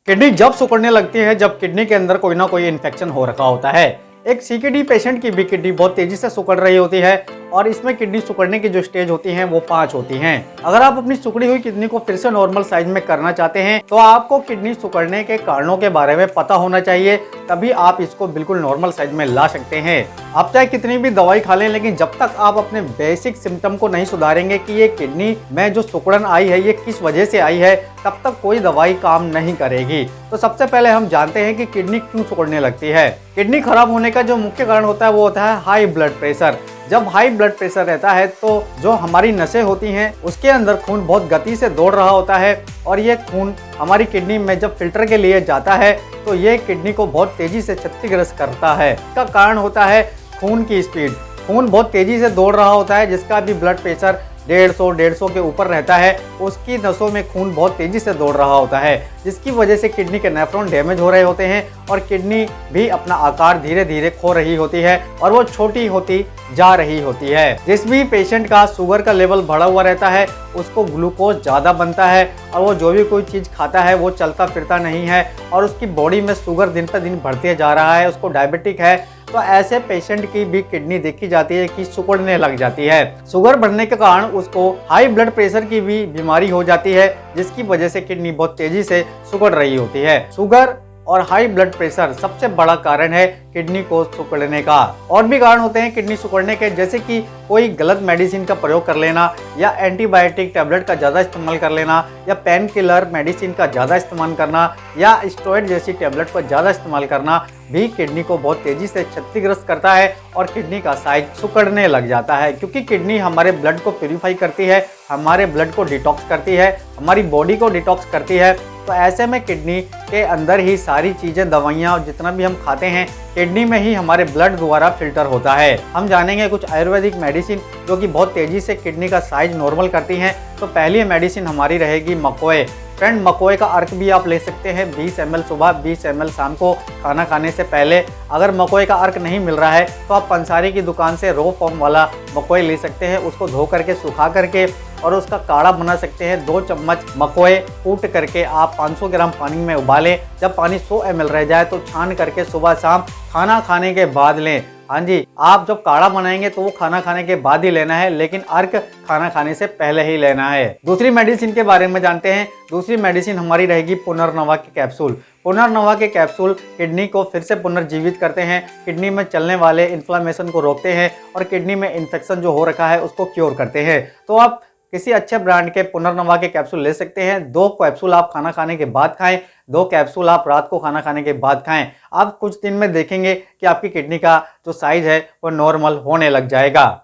Kidney जब सिकुड़ने लगती है जब किडनी के अंदर कोई ना कोई इन्फेक्शन हो रखा होता है। एक सीकेडी पेशेंट की भी किडनी बहुत तेजी से सिकुड़ रही होती है और इसमें किडनी सिकुड़ने की जो स्टेज होती है वो 5 होती हैं। अगर आप अपनी सिकुड़ी हुई किडनी को फिर से नॉर्मल साइज में करना चाहते हैं तो आपको किडनी सिकुड़ने के कारणों के बारे में पता होना चाहिए, तभी आप इसको बिल्कुल नॉर्मल साइज में ला सकते हैं। आप चाहे कितनी भी दवाई खा लें, लेकिन जब तक आप अपने बेसिक सिम्टम को नहीं सुधारेंगे कि ये किडनी में जो सिकुड़न आई है ये किस वजह से आई है, तब तक कोई दवाई काम नहीं करेगी। तो सबसे पहले हम जानते हैं कि किडनी क्यों सिकुड़ने लगती है। किडनी खराब होने का जो मुख्य कारण होता है वो होता है हाई ब्लड प्रेशर। जब हाई ब्लड प्रेशर रहता है तो जो हमारी नसें होती हैं उसके अंदर खून बहुत गति से दौड़ रहा होता है और ये खून हमारी किडनी में जब फिल्टर के लिए जाता है तो ये किडनी को बहुत तेजी से क्षतिग्रस्त करता है। इसका कारण होता है खून की स्पीड। खून बहुत तेजी से दौड़ रहा होता है, जिसका भी ब्लड प्रेशर 150 के ऊपर रहता है, उसकी नसों में खून बहुत तेजी से दौड़ रहा होता है, जिसकी वजह से किडनी के नेफ्रॉन डैमेज हो रहे होते हैं और किडनी भी अपना आकार धीरे धीरे खो रही होती है और वो छोटी होती जा रही होती है। जिस भी पेशेंट का शुगर का लेवल बढ़ा हुआ रहता है उसको ग्लूकोज ज़्यादा बनता है और वो जो भी कोई चीज़ खाता है वो चलता फिरता नहीं है और उसकी बॉडी में शुगर दिन पर दिन बढ़ते जा रहा है, उसको डायबिटिक है, तो ऐसे पेशेंट की भी किडनी देखी जाती है कि सिकुड़ने लग जाती है। शुगर बढ़ने के कारण उसको हाई ब्लड प्रेशर की भी बीमारी हो जाती है, जिसकी वजह से किडनी बहुत तेजी से सिकुड़ रही होती है। शुगर और हाई ब्लड प्रेशर सबसे बड़ा कारण है किडनी को सिकुड़ने का। और भी कारण होते हैं किडनी सिकुड़ने के, जैसे कि कोई गलत मेडिसिन का प्रयोग कर लेना या एंटीबायोटिक टैबलेट का ज़्यादा इस्तेमाल कर लेना या पेन किलर मेडिसिन का ज़्यादा इस्तेमाल करना या स्टेरॉइड जैसी टैबलेट का ज़्यादा इस्तेमाल करना भी किडनी को बहुत तेजी से क्षतिग्रस्त करता है और किडनी का साइज सिकुड़ने लग जाता है। क्योंकि किडनी हमारे ब्लड को प्यूरिफाई करती है, हमारे ब्लड को डिटॉक्स करती है, हमारी बॉडी को डिटॉक्स करती है, तो ऐसे में किडनी के अंदर ही सारी चीज़ें, दवाइयाँ और जितना भी हम खाते हैं किडनी में ही हमारे ब्लड द्वारा फिल्टर होता है। हम जानेंगे कुछ आयुर्वेदिक मेडिसिन जो कि बहुत तेज़ी से किडनी का साइज नॉर्मल करती हैं। तो पहली मेडिसिन हमारी रहेगी मकोए। फ्रेंड, मकोए का अर्क भी आप ले सकते हैं 20 ml सुबह, 20 ml शाम को खाना खाने से पहले। अगर मकोए का अर्क नहीं मिल रहा है तो आप पंसारी की दुकान से रो फॉर्म वाला मकोए ले सकते हैं। उसको धो करके सुखा करके और उसका काढ़ा बना सकते हैं। 2 चम्मच मकोए कूट करके आप 500 ग्राम पानी में उबालें। जब पानी 100 ml रह जाए तो छान करके सुबह शाम खाना खाने के बाद लें। हाँ जी, आप जब काढ़ा बनाएंगे तो वो खाना खाने के बाद ही लेना है, लेकिन अर्क खाना खाने से पहले ही लेना है। दूसरी मेडिसिन के बारे में जानते हैं। दूसरी मेडिसिन हमारी रहेगी पुनर्नवा के कैप्सूल। पुनर्नवा के कैप्सूल किडनी को फिर से पुनर्जीवित करते हैं, किडनी में चलने वाले इन्फ्लामेशन को रोकते हैं और किडनी में इन्फेक्शन जो हो रखा है उसको क्योर करते हैं। तो आप किसी अच्छे ब्रांड के पुनर्नवा के कैप्सूल ले सकते हैं। 2 कैप्सूल आप खाना खाने के बाद खाएं, 2 कैप्सूल आप रात को खाना खाने के बाद खाएं। आप कुछ दिन में देखेंगे कि आपकी किडनी का जो साइज है वो नॉर्मल होने लग जाएगा।